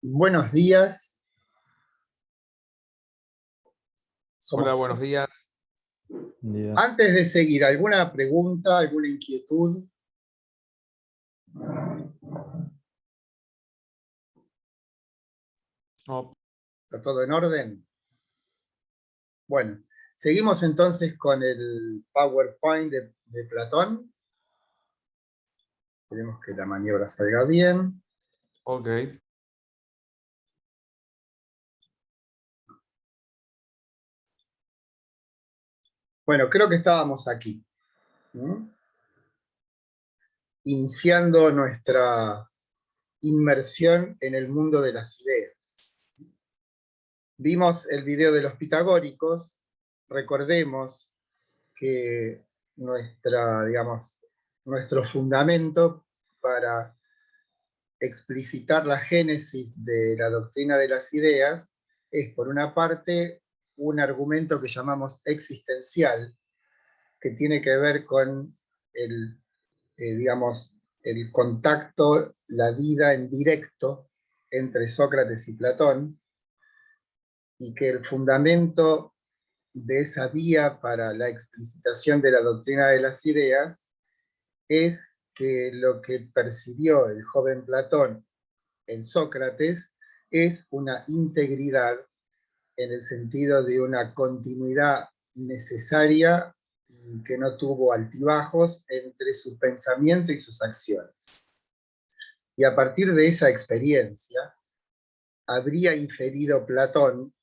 Buenos días. Hola, buenos días. Antes de seguir, ¿alguna pregunta, alguna inquietud? No. ¿Está todo en orden? Bueno, seguimos entonces con el PowerPoint de Platón. Esperemos que la maniobra salga bien. Ok. Bueno, creo que estábamos aquí, ¿no? Iniciando nuestra inmersión en el mundo de las ideas. Vimos el video de los pitagóricos. Recordemos que nuestro fundamento para explicitar la génesis de la doctrina de las ideas es, por una parte, un argumento que llamamos existencial, que tiene que ver con el contacto, la vida en directo entre Sócrates y Platón, y que el fundamento de esa vía para la explicitación de la doctrina de las ideas es que lo que percibió el joven Platón en Sócrates es una integridad en el sentido de una continuidad necesaria y que no tuvo altibajos entre su pensamiento y sus acciones. Y a partir de esa experiencia, habría inferido Platón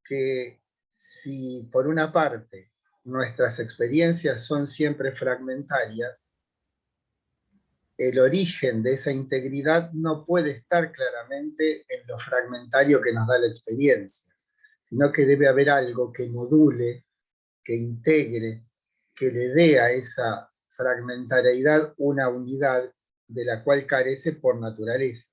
que si por una parte nuestras experiencias son siempre fragmentarias, el origen de esa integridad no puede estar claramente en lo fragmentario que nos da la experiencia, sino que debe haber algo que module, que integre, que le dé a esa fragmentariedad una unidad de la cual carece por naturaleza.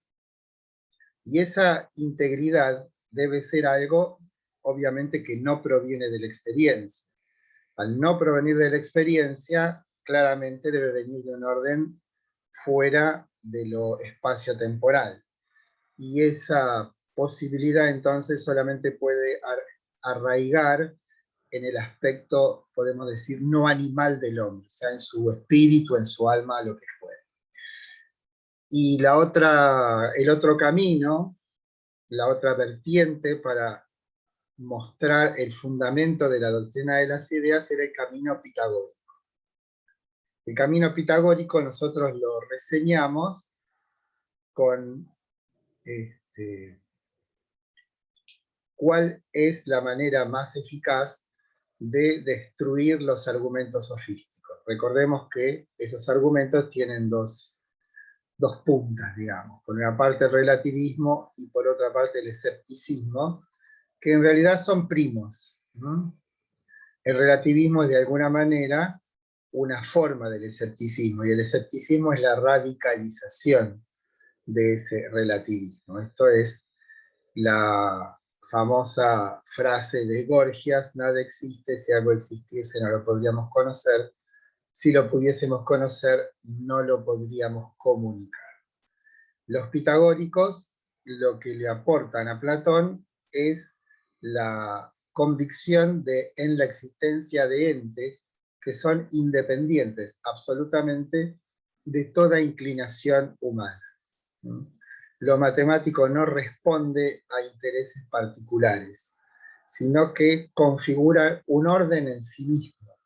Y esa integridad debe ser algo, obviamente, que no proviene de la experiencia. Al no provenir de la experiencia, claramente debe venir de un orden fuera de lo espacio-temporal. Y esa posibilidad entonces solamente puede arraigar en el aspecto, podemos decir, no animal del hombre, o sea, en su espíritu, en su alma, lo que fuera. Y el otro camino, la otra vertiente para mostrar el fundamento de la doctrina de las ideas era el camino pitagórico. El camino pitagórico nosotros lo reseñamos con cuál es la manera más eficaz de destruir los argumentos sofísticos. Recordemos que esos argumentos tienen dos puntas, digamos. Por una parte el relativismo y por otra parte el escepticismo, que en realidad son primos, ¿no? El relativismo es de alguna manera una forma del escepticismo, y el escepticismo es la radicalización de ese relativismo. Esto es la famosa frase de Gorgias: nada existe, si algo existiese no lo podríamos conocer, si lo pudiésemos conocer no lo podríamos comunicar. Los pitagóricos lo que le aportan a Platón es la convicción en la existencia de entes que son independientes absolutamente de toda inclinación humana. Lo matemático no responde a intereses particulares, sino que configura un orden en sí mismo,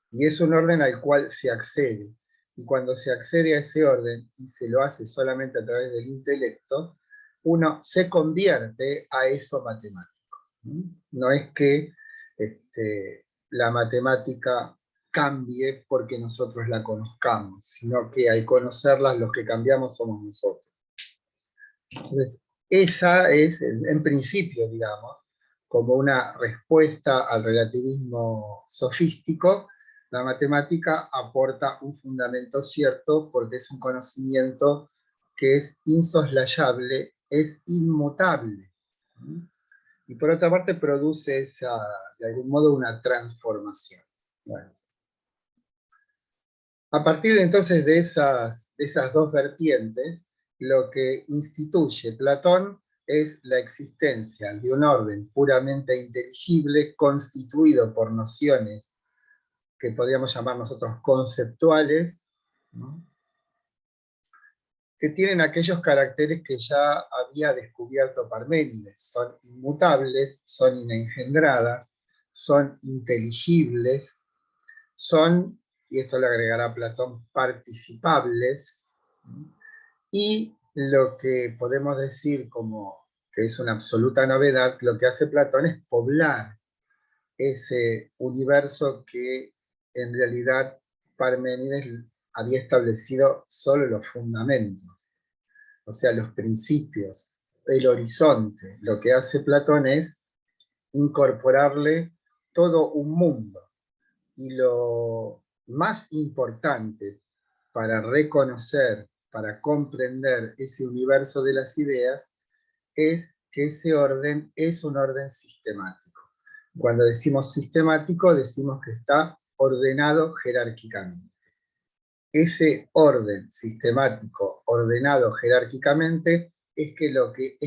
y es un orden al cual se accede. Y cuando se accede a ese orden, y se lo hace solamente a través del intelecto, uno se convierte a eso matemático. No es que la matemática cambie porque nosotros la conozcamos, sino que al conocerla los que cambiamos somos nosotros. Entonces, esa es, en principio, digamos, como una respuesta al relativismo sofístico, la matemática aporta un fundamento cierto porque es un conocimiento que es insoslayable, es inmutable. Y por otra parte produce de algún modo una transformación. Bueno. A partir de entonces de esas dos vertientes, lo que instituye Platón es la existencia de un orden puramente inteligible constituido por nociones que podríamos llamar nosotros conceptuales, ¿no?, que tienen aquellos caracteres que ya había descubierto Parménides. Son inmutables, son inengendradas, son inteligibles, son, y esto le agregará Platón, participables, y lo que podemos decir como que es una absoluta novedad, lo que hace Platón es poblar ese universo que en realidad Parménides había establecido solo los fundamentos, o sea, los principios, el horizonte. Lo que hace Platón es incorporarle todo un mundo. Y lo más importante para reconocer, para comprender ese universo de las ideas, es que ese orden es un orden sistemático. Cuando decimos sistemático, decimos que está ordenado jerárquicamente. Ese orden sistemático, ordenado jerárquicamente, es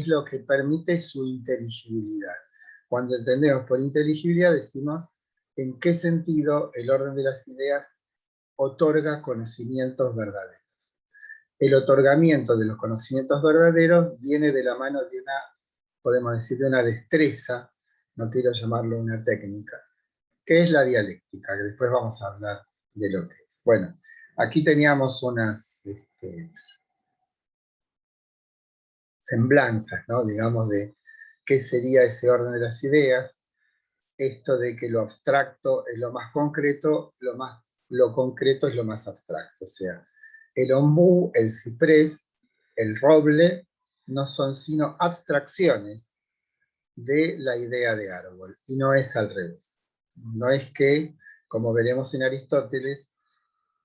lo que permite su inteligibilidad. Cuando entendemos por inteligibilidad, decimos en qué sentido el orden de las ideas otorga conocimientos verdaderos. El otorgamiento de los conocimientos verdaderos viene de la mano de una, podemos decir, de una destreza, no quiero llamarlo una técnica, que es la dialéctica, que después vamos a hablar de lo que es. Bueno, aquí teníamos unas semblanzas, ¿no?, digamos, de qué sería ese orden de las ideas, esto de que lo abstracto es lo más concreto, lo concreto es lo más abstracto, o sea, el ombú, el ciprés, el roble, no son sino abstracciones de la idea de árbol, y no es al revés. No es que, como veremos en Aristóteles,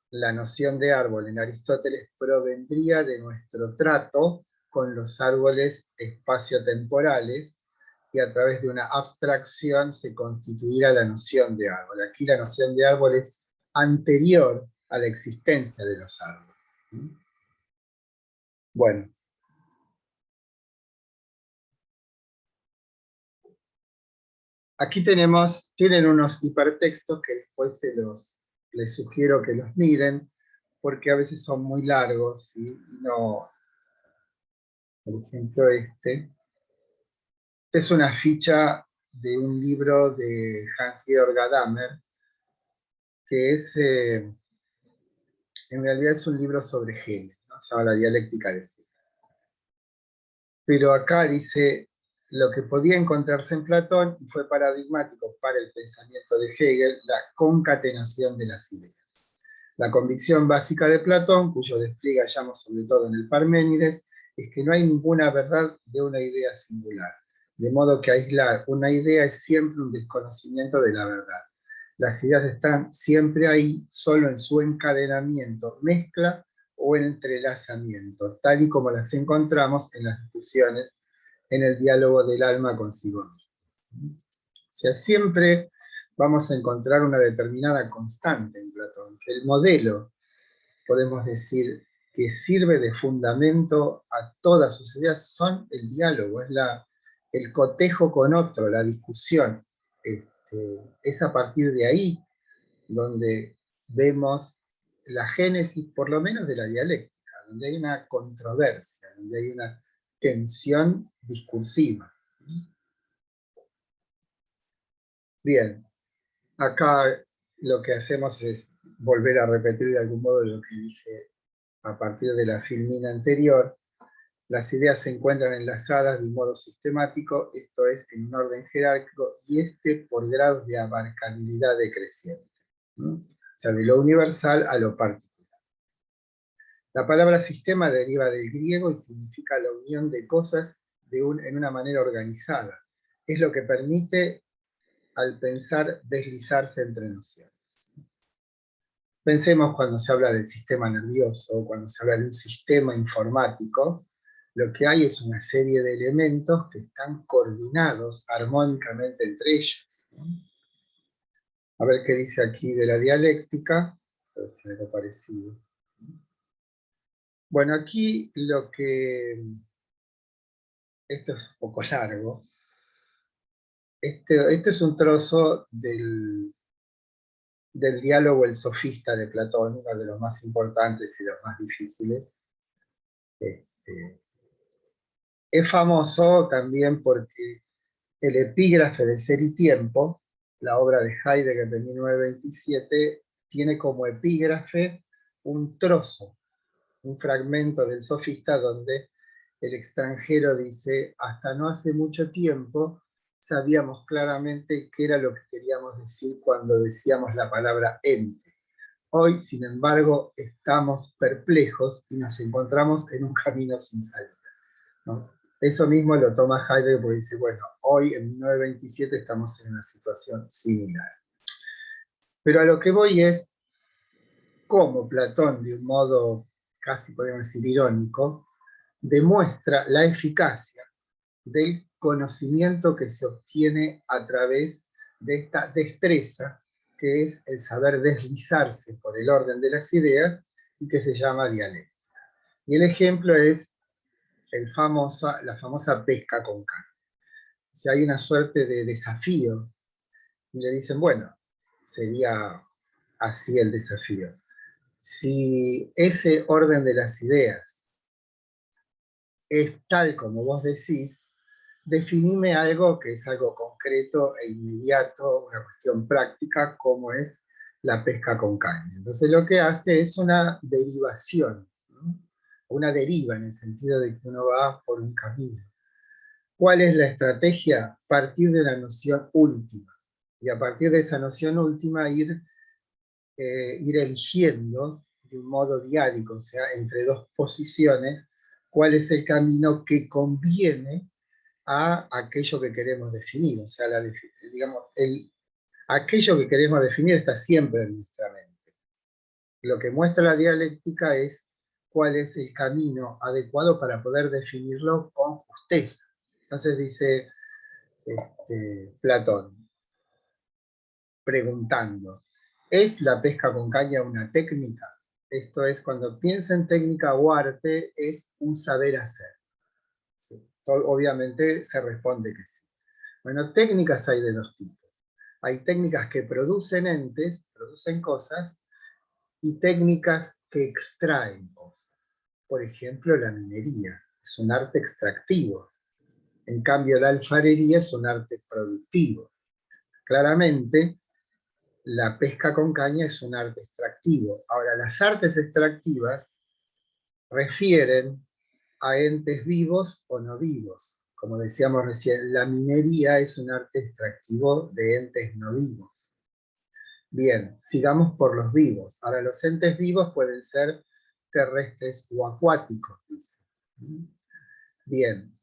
la noción de árbol en Aristóteles provendría de nuestro trato con los árboles espaciotemporales, y a través de una abstracción se constituirá la noción de árbol. Aquí la noción de árbol es anterior a la existencia de los árboles. Bueno. Aquí tienen unos hipertextos que después les sugiero que los miren, porque a veces son muy largos, y no, por ejemplo Esta es una ficha de un libro de Hans-Georg Gadamer, que es, en realidad es un libro sobre Hegel, ¿no?, se llama La dialéctica de Hegel. Pero acá dice lo que podía encontrarse en Platón, y fue paradigmático para el pensamiento de Hegel, la concatenación de las ideas. La convicción básica de Platón, cuyo despliegue hallamos sobre todo en el Parménides, es que no hay ninguna verdad de una idea singular, de modo que aislar una idea es siempre un desconocimiento de la verdad. Las ideas están siempre ahí, solo en su encadenamiento, mezcla o entrelazamiento, tal y como las encontramos en las discusiones, en el diálogo del alma consigo mismo. O sea, siempre vamos a encontrar una determinada constante en Platón, que el modelo, podemos decir, que sirve de fundamento a todas sus ideas, son el diálogo, es el cotejo con otro, la discusión. Es a partir de ahí donde vemos la génesis, por lo menos de la dialéctica, donde hay una controversia, donde hay una tensión discursiva. Bien, acá lo que hacemos es volver a repetir de algún modo lo que dije a partir de la filmina anterior. Las ideas se encuentran enlazadas de un modo sistemático, esto es, en un orden jerárquico, y por grados de abarcabilidad decreciente, ¿no? O sea, de lo universal a lo particular. La palabra sistema deriva del griego y significa la unión de cosas en una manera organizada. Es lo que permite al pensar deslizarse entre nociones. Pensemos cuando se habla del sistema nervioso, cuando se habla de un sistema informático, lo que hay es una serie de elementos que están coordinados armónicamente entre ellos, ¿no? A ver qué dice aquí de la dialéctica, a ver si hay algo parecido. Bueno, aquí lo que esto es un poco largo. Este es un trozo del diálogo El Sofista de Platón, uno de los más importantes y los más difíciles. Es famoso también porque el epígrafe de Ser y Tiempo, la obra de Heidegger de 1927, tiene como epígrafe un trozo, un fragmento del Sofista donde el extranjero dice: hasta no hace mucho tiempo sabíamos claramente qué era lo que queríamos decir cuando decíamos la palabra ente. Hoy, sin embargo, estamos perplejos y nos encontramos en un camino sin salida, ¿no? Eso mismo lo toma Heidegger porque dice, bueno, hoy en 1927 estamos en una situación similar. Pero a lo que voy es cómo Platón, de un modo casi podemos decir irónico, demuestra la eficacia del conocimiento que se obtiene a través de esta destreza que es el saber deslizarse por el orden de las ideas y que se llama dialéctica. Y el ejemplo es la famosa pesca con caña. O sea, hay una suerte de desafío y le dicen, bueno, sería así el desafío. Si ese orden de las ideas es tal como vos decís, definime algo que es algo concreto e inmediato, una cuestión práctica, como es la pesca con caña. Entonces lo que hace es una derivación, ¿no? Una deriva en el sentido de que uno va por un camino. ¿Cuál es la estrategia? Partir de la noción última. Y a partir de esa noción última ir eligiendo de un modo diálico, o sea, entre dos posiciones, cuál es el camino que conviene a aquello que queremos definir. O sea, digamos, aquello que queremos definir está siempre en nuestra mente. Lo que muestra la dialéctica es cuál es el camino adecuado para poder definirlo con justeza. Entonces dice Platón, preguntando, ¿es la pesca con caña una técnica? Esto es, cuando piensa en técnica o arte, es un saber hacer. Sí. Obviamente se responde que sí. Bueno, técnicas hay de dos tipos. Hay técnicas que producen entes, producen cosas, y técnicas que extraen cosas. Por ejemplo, la minería es un arte extractivo. En cambio, la alfarería es un arte productivo. Claramente, la pesca con caña es un arte extractivo. Ahora, las artes extractivas refieren a entes vivos o no vivos. Como decíamos recién, la minería es un arte extractivo de entes no vivos. Bien, sigamos por los vivos. Ahora, los entes vivos pueden ser terrestres o acuáticos, dice. Bien,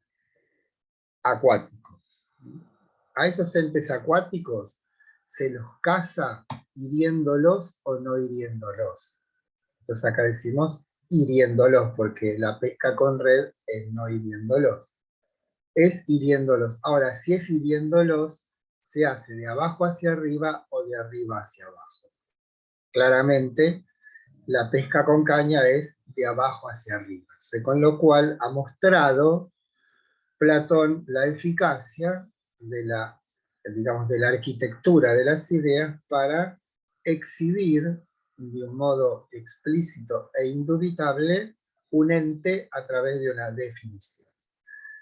acuáticos. A esos entes acuáticos se los caza hiriéndolos o no hiriéndolos. Entonces acá decimos hiriéndolos, porque la pesca con red es no hiriéndolos. Es hiriéndolos. Ahora, si es hiriéndolos, se hace de abajo hacia arriba o de arriba hacia abajo. Claramente, la pesca con caña es de abajo hacia arriba. Con lo cual ha mostrado Platón la eficacia de la, digamos, de la arquitectura de las ideas para exhibir de un modo explícito e indubitable un ente a través de una definición.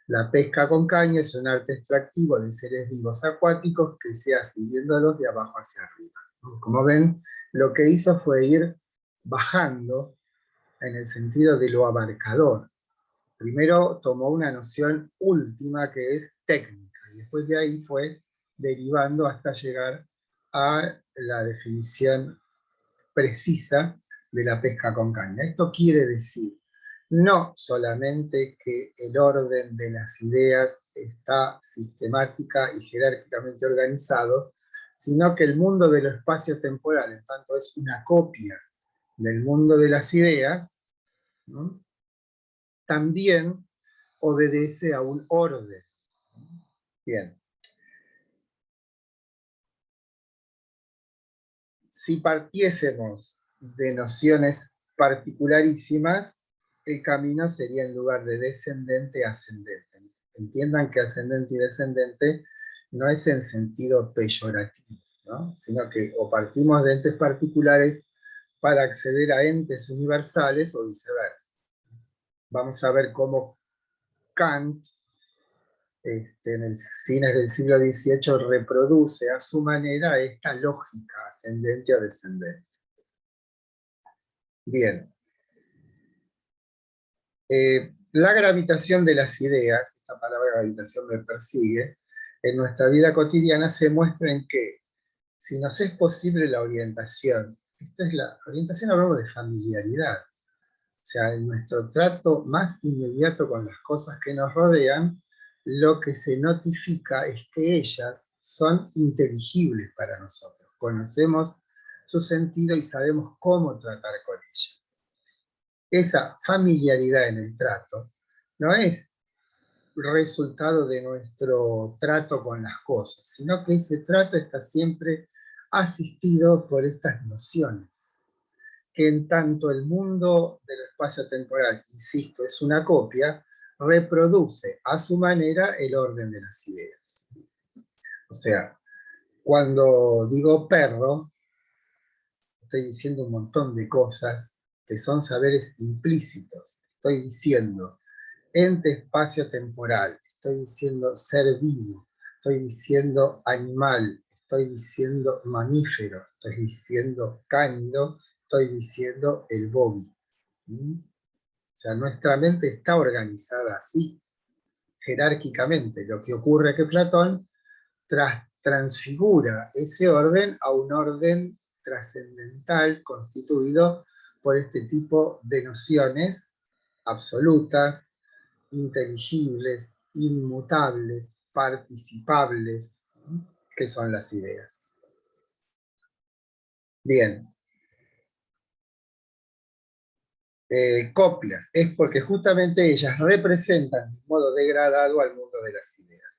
La pesca con caña es un arte extractivo de seres vivos acuáticos que se hace viéndolos de abajo hacia arriba. Como ven, lo que hizo fue ir bajando en el sentido de lo abarcador. Primero tomó una noción última que es técnica, y después de ahí fue derivando hasta llegar a la definición precisa de la pesca con caña. Esto quiere decir no solamente que el orden de las ideas está sistemática y jerárquicamente organizado, sino que el mundo de lo espacio-temporal, en tanto es una copia del mundo de las ideas, ¿no? También obedece a un orden. Bien. Si partiésemos de nociones particularísimas, el camino sería en lugar de descendente, ascendente. entiendan que ascendente y descendente no es en sentido peyorativo, ¿no? Sino que o partimos de entes particulares para acceder a entes universales o viceversa. Vamos a ver cómo Kant, en el fines del siglo XVIII, reproduce a su manera esta lógica ascendente o descendente. Bien. La gravitación de las ideas, esta palabra gravitación me persigue, en nuestra vida cotidiana se muestra en que, si nos es posible la orientación, esto es la orientación, hablamos de familiaridad, o sea, en nuestro trato más inmediato con las cosas que nos rodean, lo que se notifica es que ellas son inteligibles para nosotros, conocemos su sentido y sabemos cómo tratar con ellas. Esa familiaridad en el trato no es resultado de nuestro trato con las cosas, sino que ese trato está siempre asistido por estas nociones, que en tanto el mundo del espacio temporal, insisto, es una copia, reproduce a su manera el orden de las ideas. O sea, cuando digo perro, estoy diciendo un montón de cosas que son saberes implícitos. Estoy diciendo ente espacio-temporal, estoy diciendo ser vivo, estoy diciendo animal, estoy diciendo mamífero, estoy diciendo cánido, estoy diciendo el bóvido. O sea, nuestra mente está organizada así, jerárquicamente. Lo que ocurre es que Platón transfigura ese orden a un orden trascendental constituido por este tipo de nociones absolutas, inteligibles, inmutables, participables, ¿no? Que son las ideas. Bien. Copias, es porque justamente ellas representan de modo degradado al mundo de las ideas.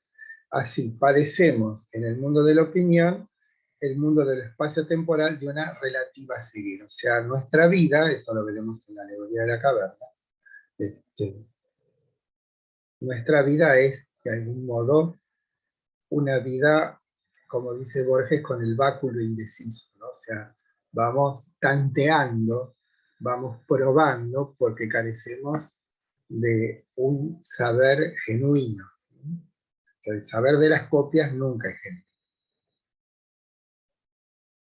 Así, padecemos en el mundo de la opinión el mundo del espacio temporal de una relativa ceguera. O sea, nuestra vida, eso lo veremos en la alegoría de la caverna, nuestra vida es, de algún modo, una vida, como dice Borges, con el báculo indeciso, ¿no? O sea, vamos tanteando, vamos probando, porque carecemos de un saber genuino. O sea, el saber de las copias nunca es genuino.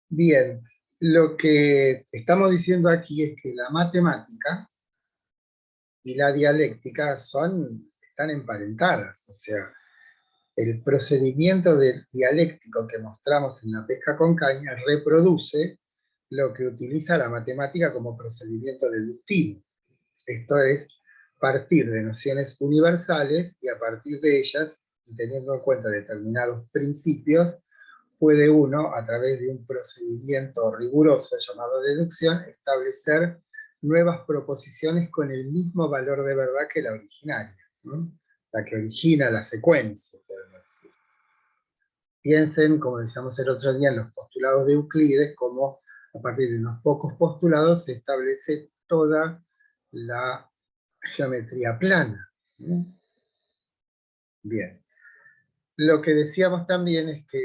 Bien, lo que estamos diciendo aquí es que la matemática y la dialéctica están emparentadas, o sea, el procedimiento dialéctico que mostramos en la pesca con caña reproduce lo que utiliza la matemática como procedimiento deductivo. Esto es, partir de nociones universales y a partir de ellas, y teniendo en cuenta determinados principios, puede uno, a través de un procedimiento riguroso llamado deducción, establecer nuevas proposiciones con el mismo valor de verdad que la originaria, ¿no? La que origina la secuencia, podemos decir. Piensen, como decíamos el otro día, en los postulados de Euclides, como a partir de unos pocos postulados se establece toda la geometría plana. Bien. Lo que decíamos también es que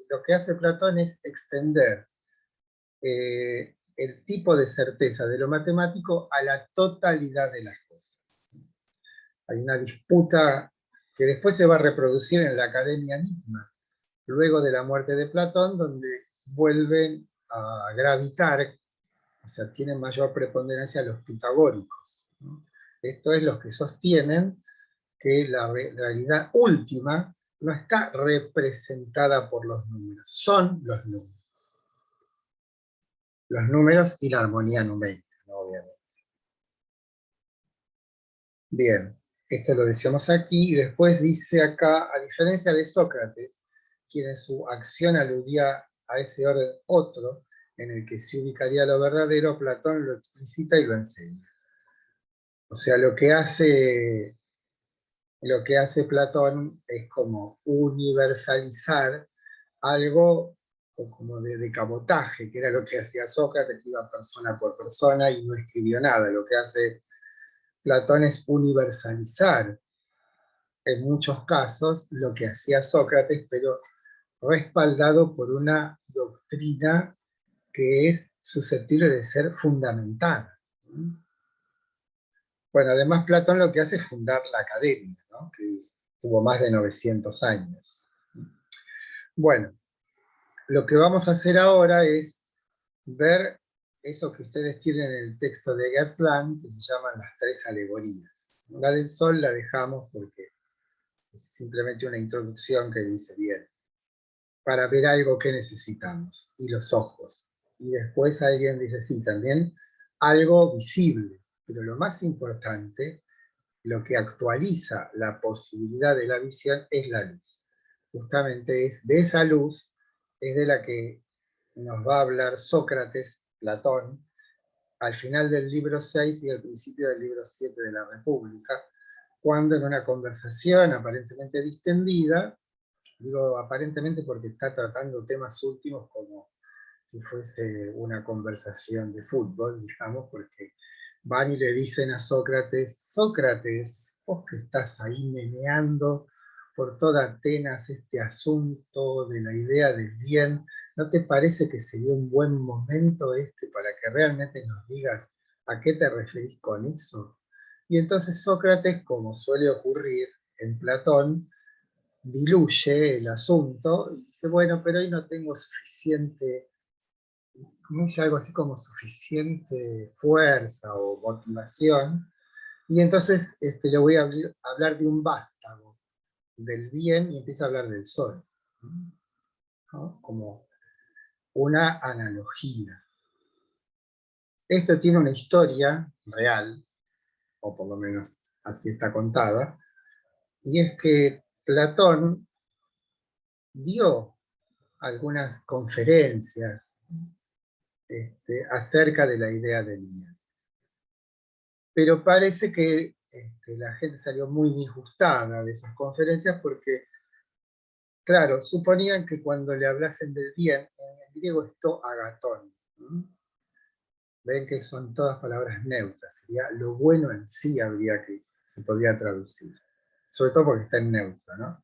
lo que hace Platón es extender el tipo de certeza de lo matemático a la totalidad de las cosas. Hay una disputa que después se va a reproducir en la academia misma, luego de la muerte de Platón, donde vuelven a gravitar, o sea, tienen mayor preponderancia los pitagóricos, ¿no? Esto es los que sostienen que la realidad última no está representada por los números, son los números. Los números y la armonía numérica, ¿no? Obviamente. Bien, esto lo decíamos aquí, y después dice acá, a diferencia de Sócrates, quien en su acción aludía a ese orden otro, en el que se ubicaría lo verdadero, Platón lo explicita y lo enseña. O sea, lo que hace Platón es como universalizar algo como de cabotaje, que era lo que hacía Sócrates, que iba persona por persona y no escribió nada. Lo que hace Platón es universalizar en muchos casos, lo que hacía Sócrates, pero respaldado por una doctrina que es susceptible de ser fundamentada. Bueno, además Platón lo que hace es fundar la academia, ¿no? Que tuvo más de 900 años. Bueno, lo que vamos a hacer ahora es ver eso que ustedes tienen en el texto de Gerstland, que se llaman las tres alegorías. La del sol la dejamos porque es simplemente una introducción que dice, bien, para ver algo que necesitamos, y los ojos. Y después alguien dice, sí, también algo visible, pero lo más importante, lo que actualiza la posibilidad de la visión es la luz. Justamente es de esa luz, es de la que nos va a hablar Sócrates, Platón, al final del libro 6 y al principio del libro 7 de la República, cuando en una conversación aparentemente distendida, digo aparentemente porque está tratando temas últimos como si fuese una conversación de fútbol, digamos, porque van y le dicen a Sócrates, Sócrates, vos que estás ahí meneando por toda Atenas este asunto de la idea del bien, ¿no te parece que sería un buen momento este para que realmente nos digas a qué te referís con eso? Y entonces Sócrates, como suele ocurrir en Platón, diluye el asunto y dice, bueno, pero hoy no tengo suficiente, como dice algo así como suficiente fuerza o motivación, y entonces le voy a hablar de un vástago, del bien, y empieza a hablar del sol, ¿no? Como una analogía. Esto tiene una historia real, o por lo menos así está contada, y es que Platón dio algunas conferencias acerca de la idea del bien. Pero parece que la gente salió muy disgustada de esas conferencias porque, claro, suponían que cuando le hablasen del bien, en griego es to agatón. Ven que son todas palabras neutras, sería lo bueno en sí habría que se podría traducir, sobre todo porque está en neutro, ¿no?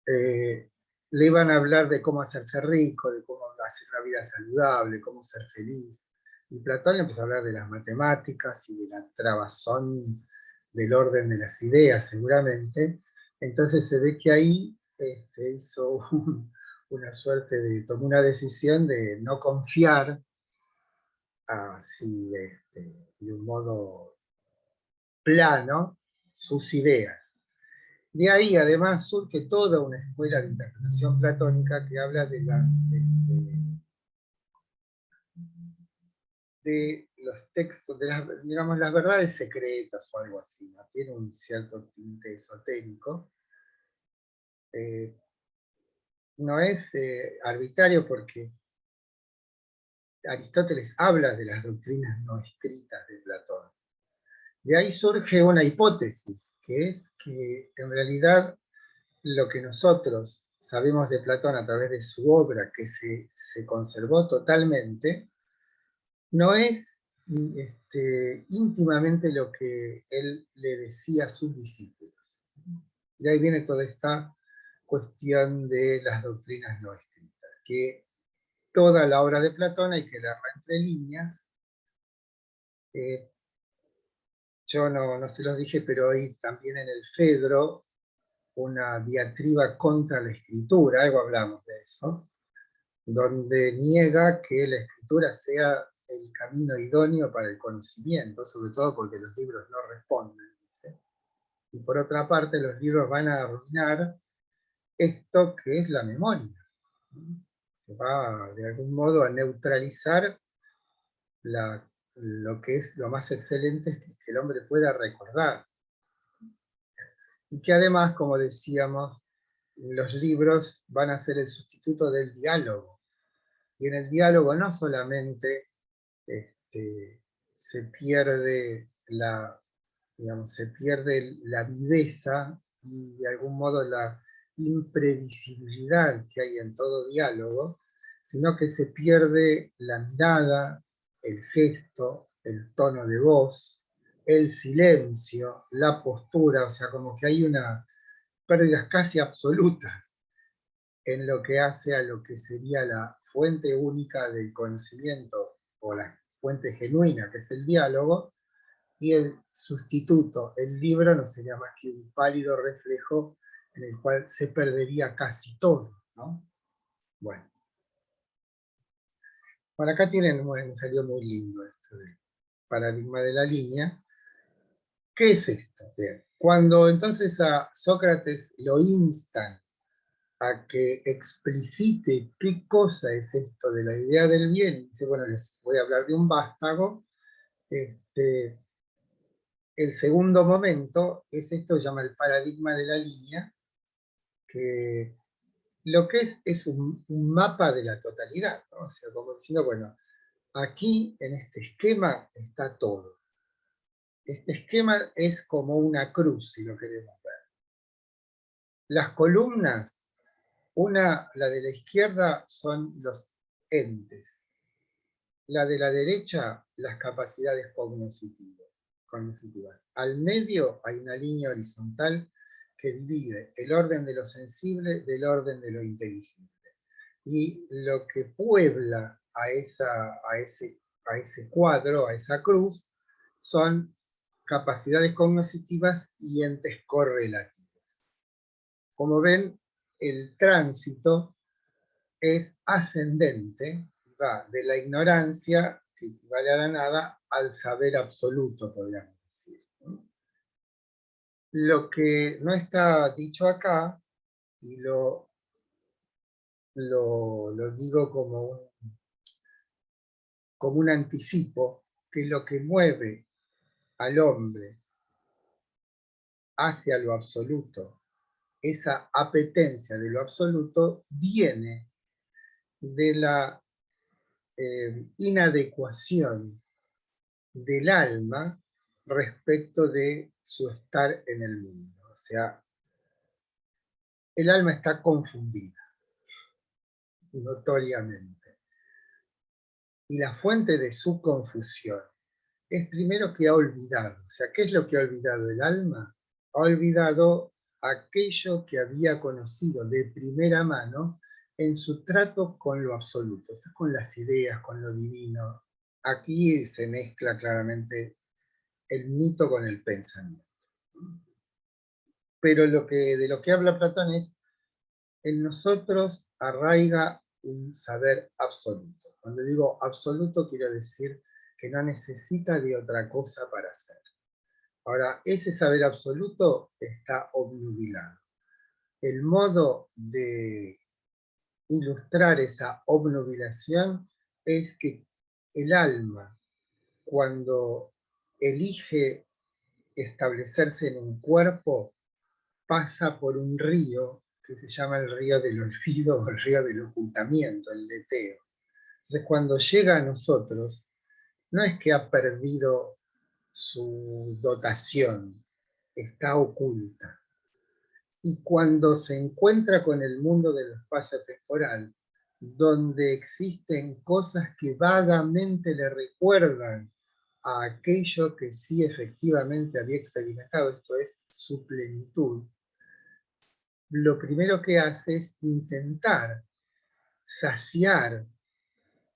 Le iban a hablar de cómo hacerse rico, de cómo hacer una vida saludable, cómo ser feliz. Y Platón empezó a hablar de las matemáticas y de la trabazón del orden de las ideas, seguramente. Entonces se ve que ahí hizo una suerte de, tomó una decisión de no confiar así de un modo plano sus ideas. De ahí además surge toda una escuela de interpretación platónica que habla de de los textos, de las, digamos, las verdades secretas o algo así, ¿no? Tiene un cierto tinte esotérico. No es arbitrario porque Aristóteles habla de las doctrinas no escritas de Platón. De ahí surge una hipótesis, que es que en realidad lo que nosotros sabemos de Platón a través de su obra, que se conservó totalmente, no es íntimamente lo que él le decía a sus discípulos. Y ahí viene toda esta cuestión de las doctrinas no escritas, que toda la obra de Platón hay que leerla entre líneas. Yo no se los dije, pero hoy también en el Fedro, una diatriba contra la escritura, algo hablamos de eso, donde niega que la escritura sea el camino idóneo para el conocimiento, sobre todo porque los libros no responden, dice. Y por otra parte, los libros van a arruinar esto que es la memoria. Se va de algún modo a neutralizar lo que es lo más excelente que el hombre pueda recordar. Y que además, como decíamos, los libros van a ser el sustituto del diálogo. Y en el diálogo no solamente se pierde se pierde la viveza y de algún modo la imprevisibilidad que hay en todo diálogo, sino que se pierde la mirada, el gesto, el tono de voz, el silencio, la postura, o sea, como que hay unas pérdidas casi absolutas en lo que hace a lo que sería la fuente única del conocimiento, o la fuente genuina, que es el diálogo, y el sustituto, el libro, no sería más que un pálido reflejo en el cual se perdería casi todo, ¿no? Bueno. Por acá tienen, bueno, salió muy lindo esto del paradigma de la línea. ¿Qué es esto? Bien. Cuando entonces a Sócrates lo instan a que explicite qué cosa es esto de la idea del bien, y dice, bueno, les voy a hablar de un vástago, el segundo momento es esto que se llama el paradigma de la línea, que lo que es un mapa de la totalidad, ¿no? O sea, como diciendo, bueno, aquí en este esquema está todo. Este esquema es como una cruz, si lo queremos ver. Las columnas, la de la izquierda son los entes, la de la derecha las capacidades cognitivas. Al medio hay una línea horizontal que divide el orden de lo sensible del orden de lo inteligible. Y lo que puebla a ese cuadro, a esa cruz, son capacidades cognitivas y entes correlativos. Como ven, el tránsito es ascendente, va de la ignorancia, que equivale a la nada, al saber absoluto, podríamos decir. Lo que no está dicho acá, y lo digo como un anticipo, que lo que mueve al hombre hacia lo absoluto, esa apetencia de lo absoluto, viene de la inadecuación del alma respecto de su estar en el mundo. O sea, el alma está confundida, notoriamente. Y la fuente de su confusión es primero que ha olvidado. O sea, ¿qué es lo que ha olvidado el alma? Ha olvidado aquello que había conocido de primera mano en su trato con lo absoluto, o sea, con las ideas, con lo divino. Aquí se mezcla claramente el mito con el pensamiento. Pero de lo que habla Platón es, en nosotros arraiga un saber absoluto. Cuando digo absoluto quiero decir que no necesita de otra cosa para ser. Ahora, ese saber absoluto está obnubilado. El modo de ilustrar esa obnubilación es que el alma, cuando elige establecerse en un cuerpo, pasa por un río que se llama el río del olvido o el río del ocultamiento, el leteo. Entonces, cuando llega a nosotros, no es que ha perdido su dotación, está oculta. Y cuando se encuentra con el mundo del espacio temporal, donde existen cosas que vagamente le recuerdan a aquello que sí efectivamente había experimentado, esto es su plenitud, lo primero que hace es intentar saciar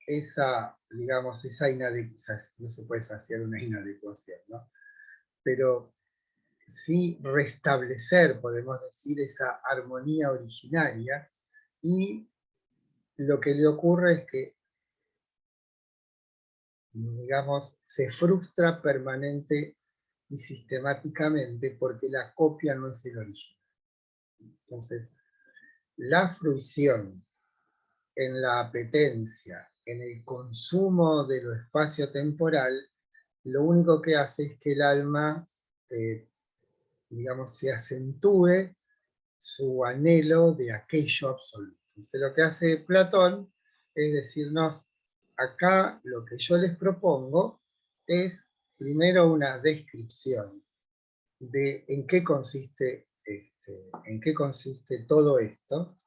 esa, digamos, esa inadecuación, no se puede saciar una inadecuación, ¿no? Pero sí restablecer, podemos decir, esa armonía originaria, y lo que le ocurre es que, digamos, se frustra permanente y sistemáticamente porque la copia no es el origen. Entonces, la fruición en la apetencia, en el consumo de lo espacio-temporal, lo único que hace es que el alma, digamos, se acentúe su anhelo de aquello absoluto. Entonces, lo que hace Platón es decirnos, acá lo que yo les propongo es primero una descripción de en qué consiste todo esto,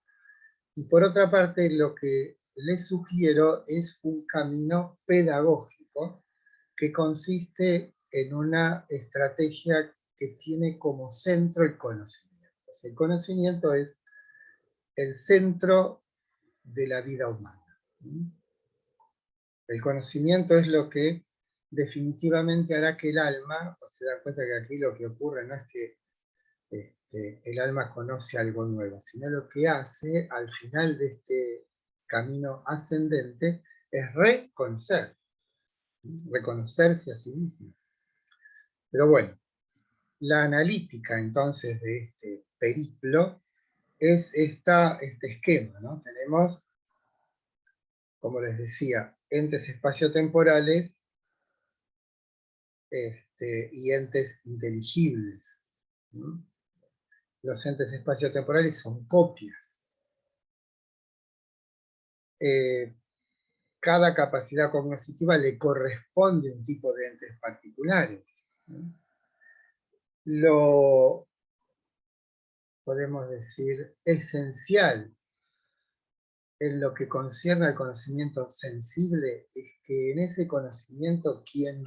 y por otra parte lo que les sugiero es un camino pedagógico que consiste en una estrategia que tiene como centro el conocimiento. O sea, el conocimiento es el centro de la vida humana. El conocimiento es lo que definitivamente hará que el alma, pues se dan cuenta que aquí lo que ocurre no es que el alma conoce algo nuevo, sino lo que hace al final de este camino ascendente es reconocerse a sí mismo. Pero bueno, la analítica entonces de este periplo es este esquema, ¿no? Tenemos, como les decía, entes espaciotemporales y entes inteligibles, ¿no? Los entes espaciotemporales son copias. Cada capacidad cognitiva le corresponde un tipo de entes particulares, ¿no? Lo, podemos decir, esencial en lo que concierne al conocimiento sensible es que en ese conocimiento quien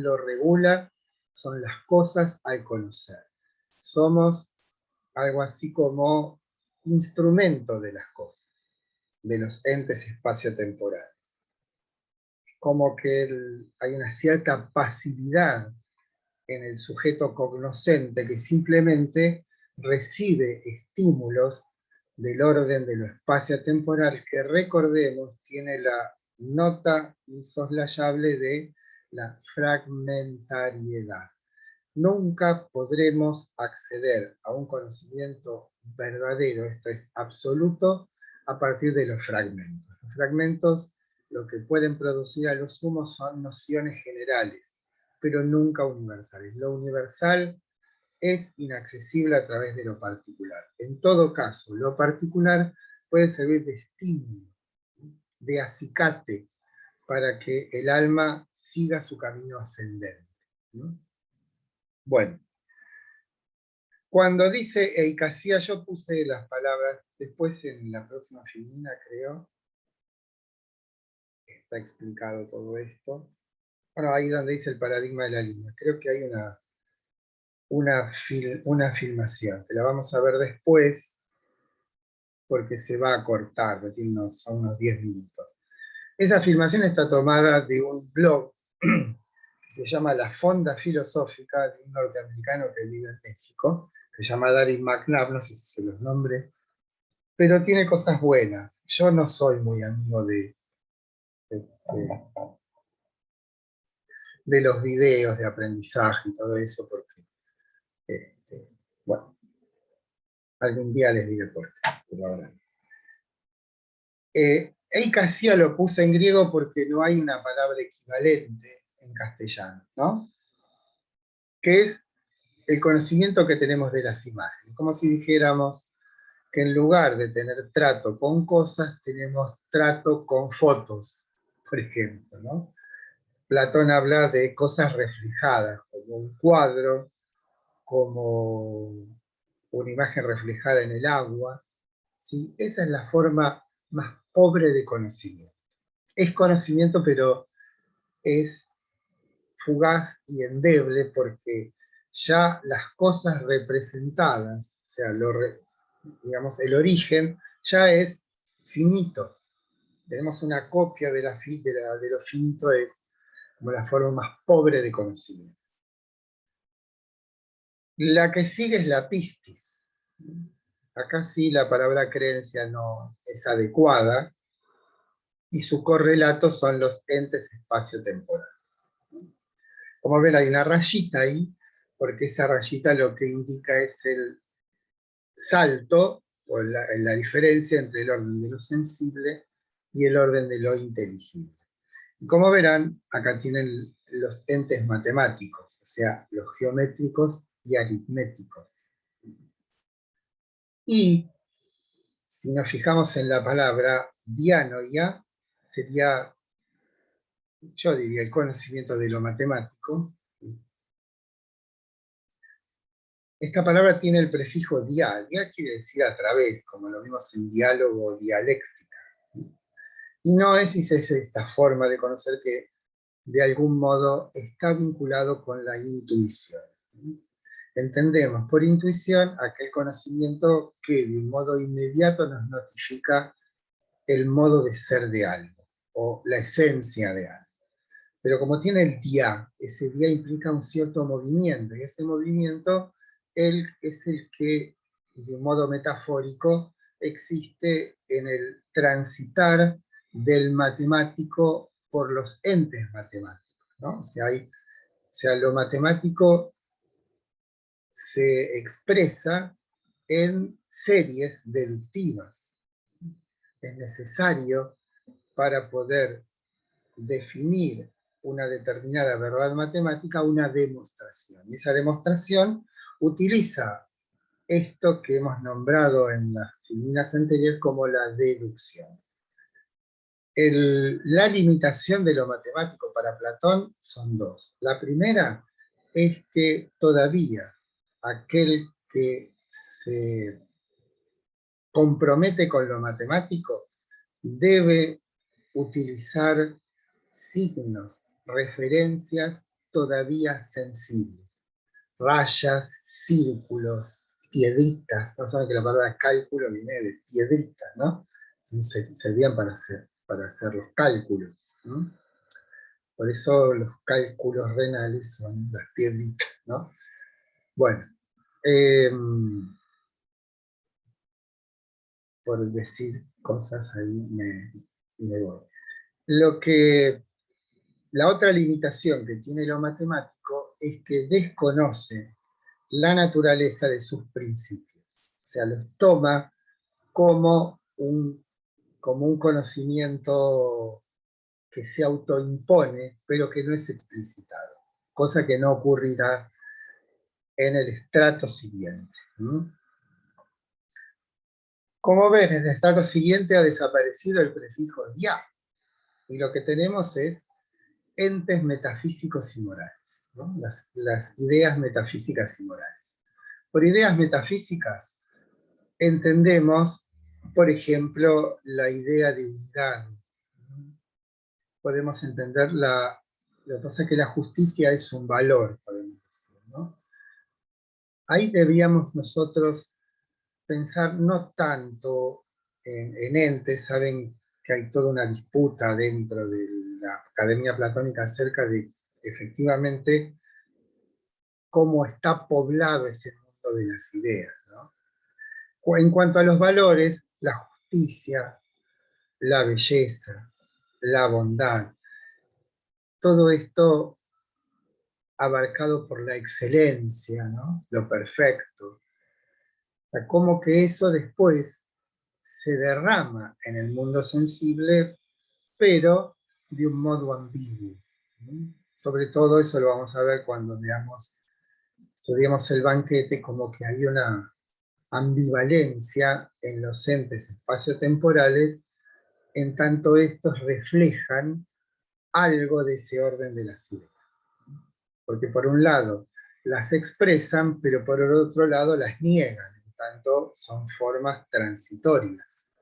lo regula son las cosas al conocer. Somos algo así como instrumento de las cosas, de los entes espaciotemporales. Como que hay una cierta pasividad en el sujeto cognoscente que simplemente recibe estímulos del orden de lo espacio-temporal que, recordemos, tiene la nota insoslayable de la fragmentariedad. Nunca podremos acceder a un conocimiento verdadero, esto es absoluto, a partir de los fragmentos. Los fragmentos lo que pueden producir a lo sumo son nociones generales, pero nunca universales. Lo universal es inaccesible a través de lo particular. En todo caso, lo particular puede servir de estímulo, de acicate, para que el alma siga su camino ascendente, ¿no? Bueno, cuando dice eikasía, yo puse las palabras, después en la próxima filmina creo, está explicado todo esto. Bueno, ahí donde dice el paradigma de la línea, creo que hay una filmación, que la vamos a ver después, porque se va a cortar, son unos 10 minutos. Esa filmación está tomada de un blog que se llama La Fonda Filosófica, de un norteamericano que vive en México, que se llama Darin McNabb, no sé si se los nombre, pero tiene cosas buenas. Yo no soy muy amigo de los videos de aprendizaje y todo eso, porque, bueno, algún día les diré por qué, pero ahora no. Eikasía lo puse en griego porque no hay una palabra equivalente en castellano, ¿no? Que es el conocimiento que tenemos de las imágenes, como si dijéramos que en lugar de tener trato con cosas, tenemos trato con fotos, por ejemplo, ¿no? Platón habla de cosas reflejadas, como un cuadro, como una imagen reflejada en el agua, ¿sí? Esa es la forma más pobre de conocimiento. Es conocimiento, pero es fugaz y endeble porque ya las cosas representadas, o sea, digamos, el origen ya es finito. Tenemos una copia de lo finito, es como la forma más pobre de conocimiento. La que sigue es la pistis. Acá sí la palabra creencia no es adecuada, y su correlato son los entes espaciotemporales. Como ven, hay una rayita ahí, porque esa rayita lo que indica es el salto, o la diferencia entre el orden de lo sensible y el orden de lo inteligible. Y como verán, acá tienen los entes matemáticos, o sea, los geométricos y aritméticos. Y si nos fijamos en la palabra dianoia, sería, yo diría, el conocimiento de lo matemático. Esta palabra tiene el prefijo dia. Dia quiere decir a través, como lo vimos en diálogo o dialéctica. Y no es esta forma de conocer que de algún modo está vinculado con la intuición. Entendemos por intuición aquel conocimiento que de un modo inmediato nos notifica el modo de ser de algo, o la esencia de algo. Pero como tiene el día, ese día implica un cierto movimiento, y ese movimiento es el que, de un modo metafórico, existe en el transitar del matemático por los entes matemáticos, ¿no? O sea, lo matemático se expresa en series deductivas. Es necesario para poder definir una determinada verdad matemática una demostración. Y esa demostración utiliza esto que hemos nombrado en las filinas anteriores como la deducción. La limitación de lo matemático para Platón son dos. La primera es que todavía aquel que se compromete con lo matemático debe utilizar signos, referencias todavía sensibles. Rayas, círculos, piedritas. No saben que la palabra cálculo viene de piedritas, ¿no? Servían para hacer los cálculos, ¿no? Por eso los cálculos renales son las piedritas, ¿no? Bueno, por decir cosas ahí me voy. La otra limitación que tiene lo matemático es que desconoce la naturaleza de sus principios. O sea, los toma como un conocimiento que se autoimpone, pero que no es explicitado. Cosa que no ocurrirá en el estrato siguiente. Como ven, en el estrato siguiente ha desaparecido el prefijo dia, y lo que tenemos es entes metafísicos y morales, ¿no? Las ideas metafísicas y morales. Por ideas metafísicas entendemos, por ejemplo, la idea de unidad. Podemos entender lo que pasa es que la justicia es un valor, podemos decir, ¿no? Ahí deberíamos nosotros pensar no tanto en entes. Saben que hay toda una disputa dentro de la Academia Platónica acerca de, efectivamente, cómo está poblado ese mundo de las ideas, ¿no? En cuanto a los valores, la justicia, la belleza, la bondad, todo esto abarcado por la excelencia, ¿no? Lo perfecto. O sea, como que eso después se derrama en el mundo sensible, pero de un modo ambiguo, ¿no? Sobre todo eso lo vamos a ver cuando estudiemos el banquete, como que hay una ambivalencia en los entes espaciotemporales, en tanto estos reflejan algo de ese orden de las ideas. Porque por un lado las expresan, pero por el otro lado las niegan, en tanto son formas transitorias.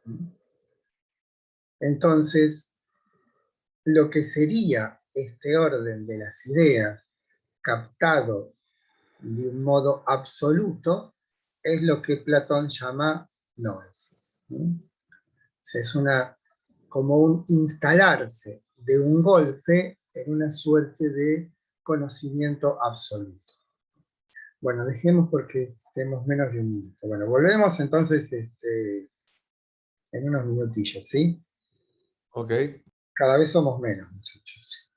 Entonces, lo que sería este orden de las ideas captado de un modo absoluto es lo que Platón llama noesis. Es como un instalarse de un golpe en una suerte de conocimiento absoluto. Bueno, dejemos porque tenemos menos de un minuto. Bueno, volvemos entonces en unos minutillos, ¿sí? Ok. Cada vez somos menos, muchachos.